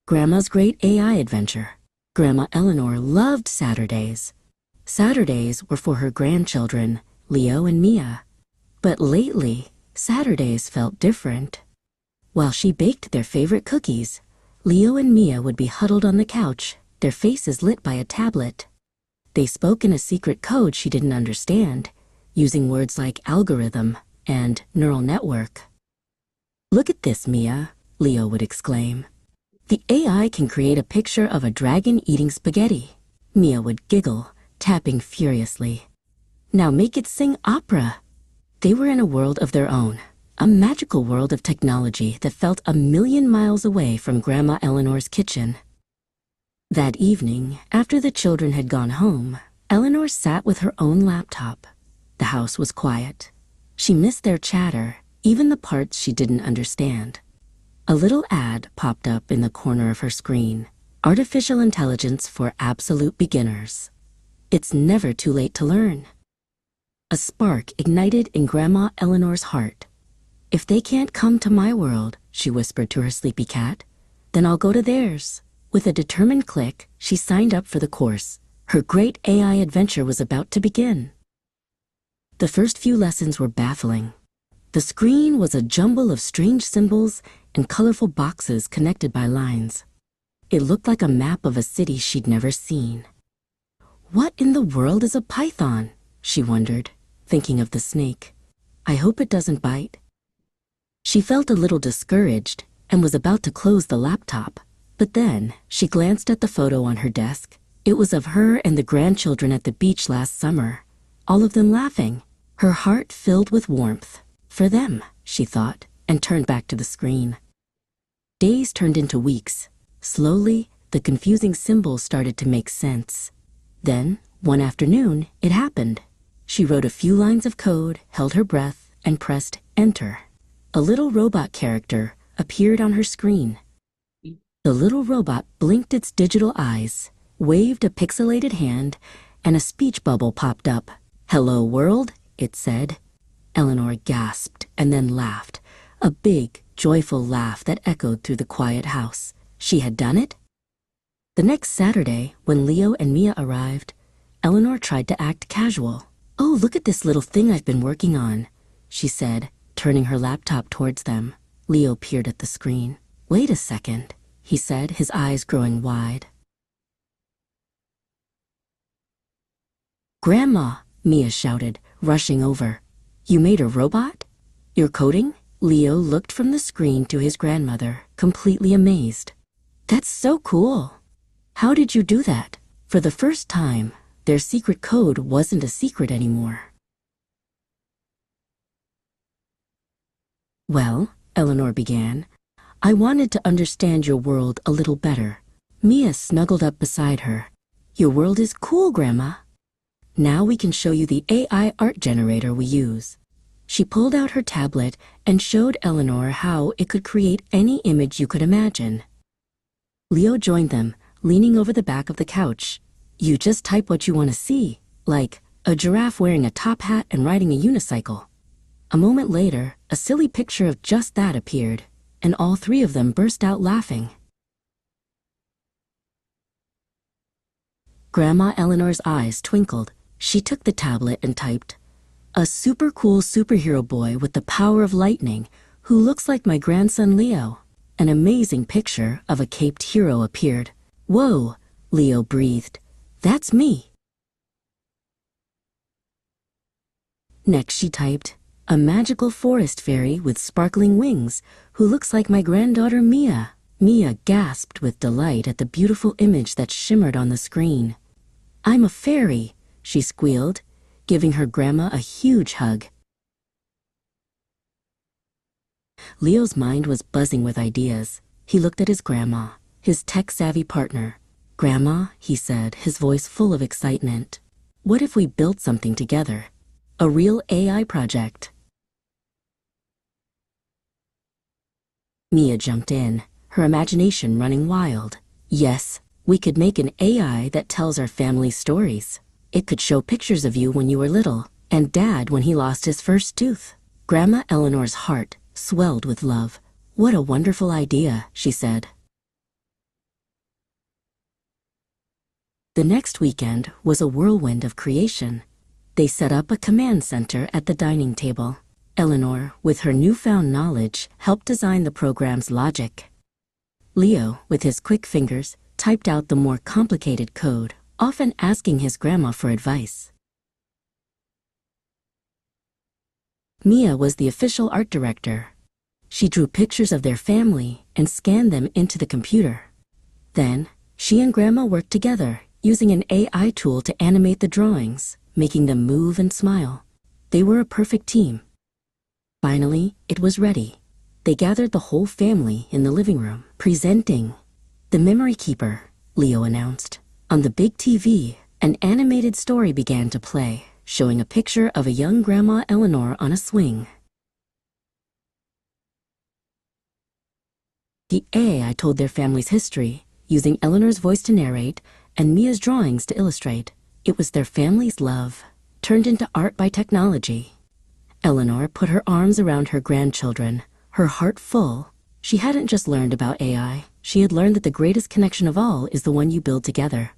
Grandma's Great AI Adventure. Grandma Eleanor loved Saturdays. Saturdays were for her grandchildren, Leo and Mia. But lately, Saturdays felt different. While she baked their favorite cookies, Leo and Mia would be huddled on the couch, their faces lit by a tablet. They spoke in a secret code she didn't understand, using words like algorithm and neural network. "Look at this, Mia," Leo would exclaim. "The AI can create a picture of a dragon eating spaghetti." Mia would giggle, tapping furiously. "Now make it sing opera." They were in a world of their own, a magical world of technology that felt 1,000,000 miles away from Grandma Eleanor's kitchen. That evening, after the children had gone home, Eleanor sat with her own laptop. The house was quiet. She missed their chatter, even the parts she didn't understand. A little ad popped up in the corner of her screen. Artificial intelligence for absolute beginners. It's never too late to learn. A spark ignited in Grandma Eleanor's heart. "If they can't come to my world," she whispered to her sleepy cat, "then I'll go to theirs." With a determined click, she signed up for the course. Her great AI adventure was about to begin. The first few lessons were baffling. The screen was a jumble of strange symbols and colorful boxes connected by lines. It looked like a map of a city she'd never seen. "What in the world is a python?" she wondered, thinking of the snake. "I hope it doesn't bite." She felt a little discouraged and was about to close the laptop, but then she glanced at the photo on her desk. It was of her and the grandchildren at the beach last summer, all of them laughing. Her heart filled with warmth. For them, she thought, and turned back to the screen. Days turned into weeks. Slowly, the confusing symbols started to make sense. Then, one afternoon, it happened. She wrote a few lines of code, held her breath, and pressed enter. A little robot character appeared on her screen. The little robot blinked its digital eyes, waved a pixelated hand, and a speech bubble popped up. "Hello, world," it said. Eleanor gasped and then laughed, a big, joyful laugh that echoed through the quiet house. She had done it? The next Saturday, when Leo and Mia arrived, Eleanor tried to act casual. "Oh, look at this little thing I've been working on," she said, turning her laptop towards them. Leo peered at the screen. "Wait a second," he said, his eyes growing wide. "Grandma," Mia shouted, rushing over. "You made a robot? You're coding?" Leo looked from the screen to his grandmother, completely amazed. "That's so cool. How did you do that?" For the first time, their secret code wasn't a secret anymore. "Well," Eleanor began, "I wanted to understand your world a little better." Mia snuggled up beside her. "Your world is cool, Grandma. Now we can show you the AI art generator we use." She pulled out her tablet and showed Eleanor how it could create any image you could imagine. Leo joined them, leaning over the back of the couch. "You just type what you want to see, like a giraffe wearing a top hat and riding a unicycle." A moment later, a silly picture of just that appeared, and all three of them burst out laughing. Grandma Eleanor's eyes twinkled. She took the tablet and typed, "A super cool superhero boy with the power of lightning who looks like my grandson Leo." An amazing picture of a caped hero appeared. "Whoa," Leo breathed. "That's me." Next she typed, "A magical forest fairy with sparkling wings who looks like my granddaughter Mia." Mia gasped with delight at the beautiful image that shimmered on the screen. "I'm a fairy," she squealed, giving her grandma a huge hug. Leo's mind was buzzing with ideas. He looked at his grandma, his tech-savvy partner. "Grandma," he said, his voice full of excitement, "what if we built something together? A real AI project?" Mia jumped in, her imagination running wild. "Yes, we could make an AI that tells our family stories. It could show pictures of you when you were little, and Dad when he lost his first tooth." Grandma Eleanor's heart swelled with love. "What a wonderful idea," she said. The next weekend was a whirlwind of creation. They set up a command center at the dining table. Eleanor, with her newfound knowledge, helped design the program's logic. Leo, with his quick fingers, typed out the more complicated code, often asking his grandma for advice. Mia was the official art director. She drew pictures of their family and scanned them into the computer. Then, she and Grandma worked together, using an AI tool to animate the drawings, making them move and smile. They were a perfect team. Finally, it was ready. They gathered the whole family in the living room. Presenting The Memory Keeper, Leo announced. On the big TV, an animated story began to play, showing a picture of a young Grandma Eleanor on a swing. The AI told their family's history, using Eleanor's voice to narrate and Mia's drawings to illustrate. It was their family's love, turned into art by technology. Eleanor put her arms around her grandchildren, her heart full. She hadn't just learned about AI, she had learned that the greatest connection of all is the one you build together.